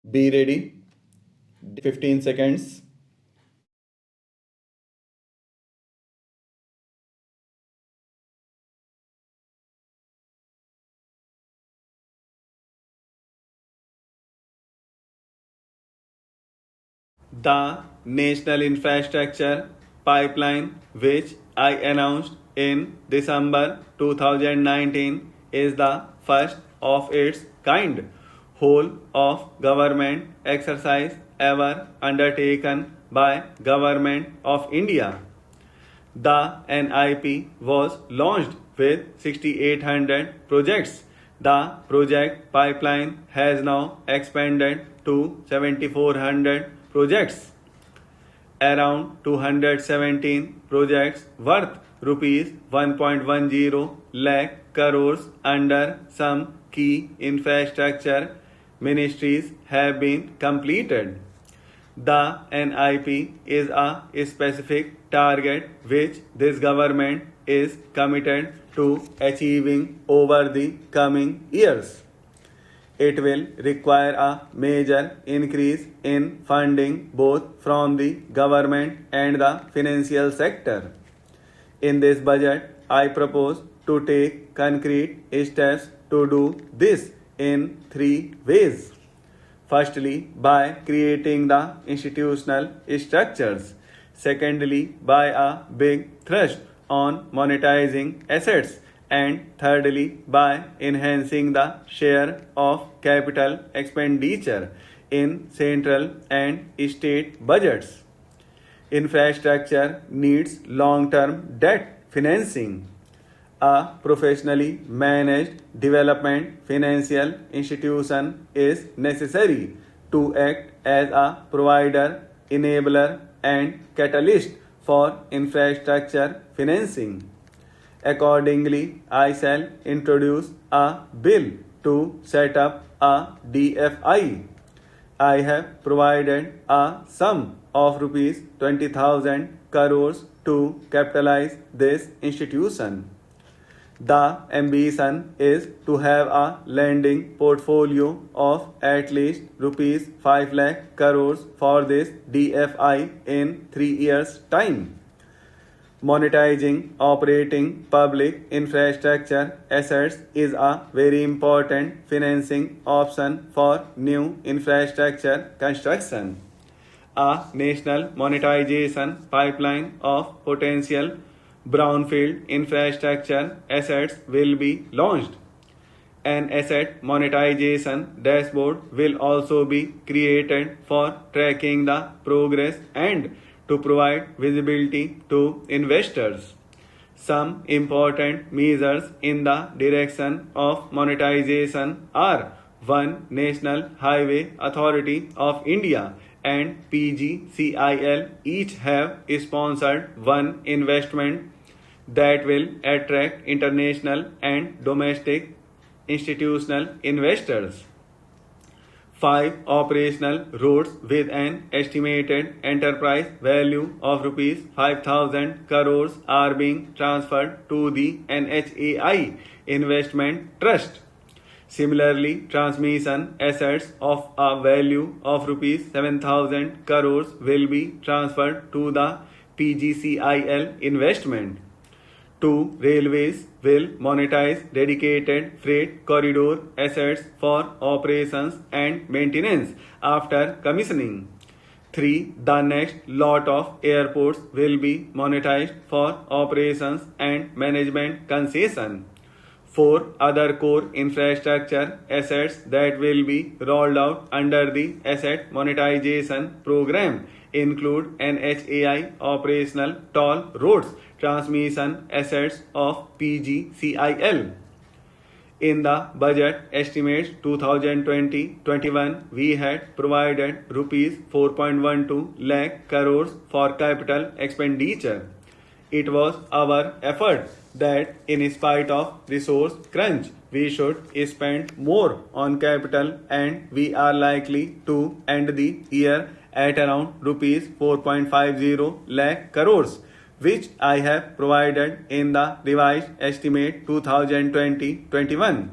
Be ready. 15 seconds. The National Infrastructure Pipeline, which I announced in December 2019, is the first of its kind whole of government exercise ever undertaken by Government of India. The NIP was launched with 6,800 projects. The project pipeline has now expanded to 7,400 projects. Around 217 projects worth rupees 1.10 lakh crores under some key infrastructure ministries have been completed. The NIP is a specific target which this government is committed to achieving over the coming years. It will require a major increase in funding both from the government and the financial sector. In this budget, I propose to take concrete steps to do this in three ways. Firstly, by creating the institutional structures. Secondly, by a big thrust on monetizing assets. And thirdly, by enhancing the share of capital expenditure in central and state budgets. Infrastructure needs long term debt financing. A professionally managed development financial institution is necessary to act as a provider, enabler, and catalyst for infrastructure financing. Accordingly, I shall introduce a bill to set up a DFI. I have provided a sum of rupees 20,000 crores to capitalize this institution. The ambition is to have a lending portfolio of at least rupees 5 lakh crores for this DFI in 3 years' time. Monetizing operating public infrastructure assets is a very important financing option for new infrastructure construction. A national monetization pipeline of potential brownfield infrastructure assets will be launched. An asset monetization dashboard will also be created for tracking the progress and to provide visibility to investors. Some important measures in the direction of monetization are: 1. National Highway Authority of India and PGCIL each have sponsored one investment that will attract international and domestic institutional investors. 5. Operational roads with an estimated enterprise value of rupees 5,000 crores are being transferred to the NHAI Investment Trust. Similarly, transmission assets of a value of rupees 7,000 crores will be transferred to the PGCIL investment. 2. Railways will monetize dedicated freight corridor assets for operations and maintenance after commissioning. 3. The next lot of airports will be monetized for operations and management concession. 4. Other core infrastructure assets that will be rolled out under the asset monetization program include NHAI operational toll roads transmission assets of PGCIL. In the budget estimates 2020-21, we had provided rupees 4.12 lakh crores for capital expenditure. It was our effort that in spite of resource crunch, we should spend more on capital, and we are likely to end the year at around rupees 4.50 lakh crores, which I have provided in the revised estimate 2020-21.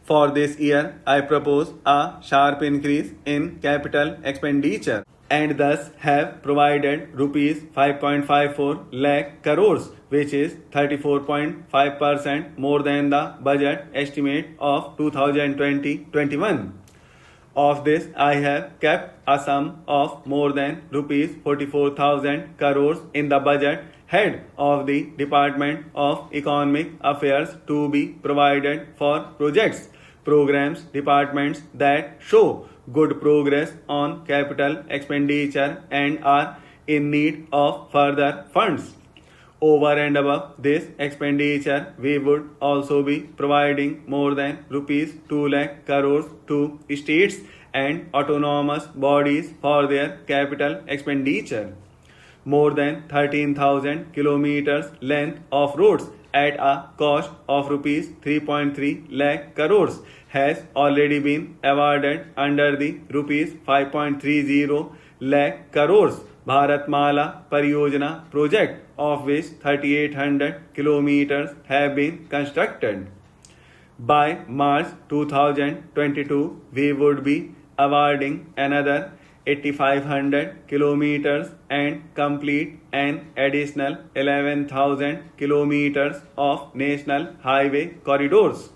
For this year, I propose a sharp increase in capital expenditure and thus have provided rupees 5.54 lakh crores, which is 34.5% more than the budget estimate of 2020-21. Of this, I have kept a sum of more than rupees 44,000 crores in the budget head of the Department of Economic Affairs to be provided for projects, programs, departments that show good progress on capital expenditure and are in need of further funds. Over and above this expenditure, we would also be providing more than rupees 2 lakh crores to states and autonomous bodies for their capital expenditure. More than 13,000 kilometers length of roads at a cost of rupees 3.3 lakh crores has already been awarded under the rupees 5.30 lakh crores Bharatmala Pariyojana project, of which 3,800 kilometers have been constructed. By March 2022, we would be awarding another 8,500 kilometers and complete an additional 11,000 kilometers of national highway corridors.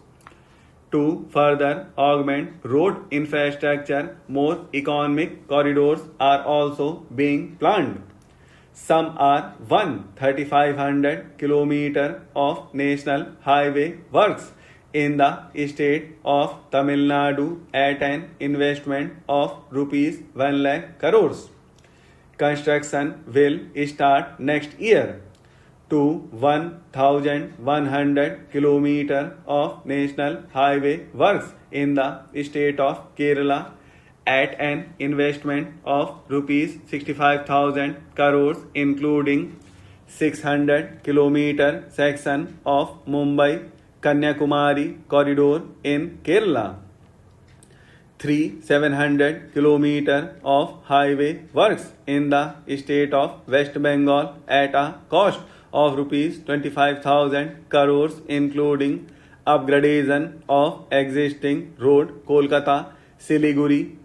To further augment road infrastructure, more economic corridors are also being planned. Some are 3,500 kilometers of national highway works in the state of Tamil Nadu at an investment of rupees 1 lakh crores. Construction will start next year. To 1,100 kilometers of national highway works in the state of Kerala at an investment of rupees 65,000 crores, including 600 kilometer section of Mumbai Kanyakumari corridor in Kerala. 700 kilometers of highway works in the state of West Bengal at a cost of rupees 25,000 crores, including upgradation of existing road Kolkata Siliguri.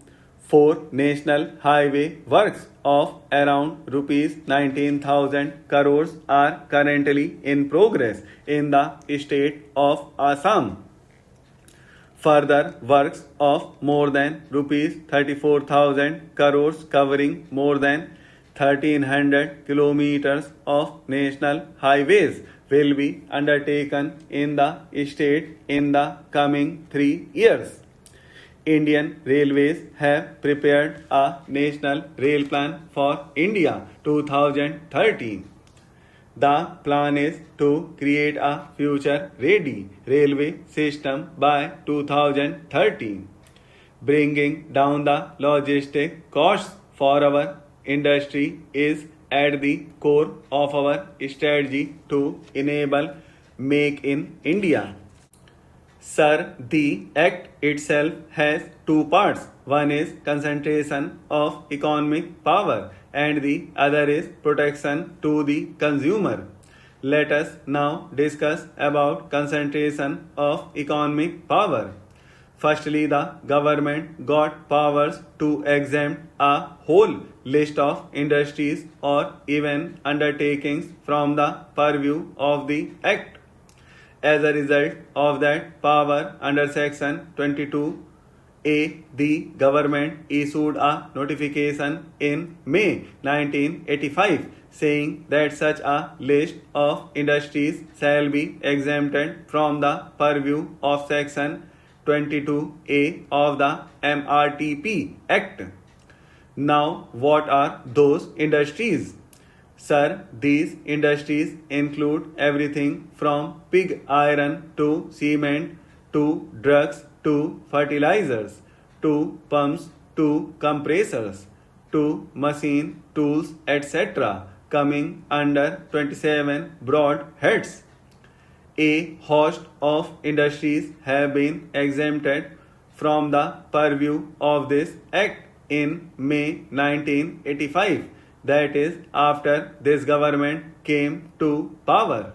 4 national highway works of around rupees 19,000 crores are currently in progress in the state of Assam. Further works of more than rupees 34,000 crores covering more than 1,300 kilometers of national highways will be undertaken in the state in the coming 3 years. Indian Railways have prepared a National Rail Plan for India 2013. The plan is to create a future-ready railway system by 2013, bringing down the logistic costs for our industry is at the core of our strategy to enable Make in India. Sir, the Act itself has 2 parts. One is concentration of economic power and the other is protection to the consumer. Let us now discuss about concentration of economic power. Firstly, the government got powers to exempt a whole list of industries or even undertakings from the purview of the Act. As a result of that power, under Section 22A, the government issued a notification in May 1985 saying that such a list of industries shall be exempted from the purview of Section 22A of the MRTP Act. Now, what are those industries? Sir, these industries include everything from pig iron to cement to drugs to fertilizers to pumps to compressors to machine tools, etc., coming under 27 broad heads. A host of industries have been exempted from the purview of this Act in May 1985. That is, after this government came to power.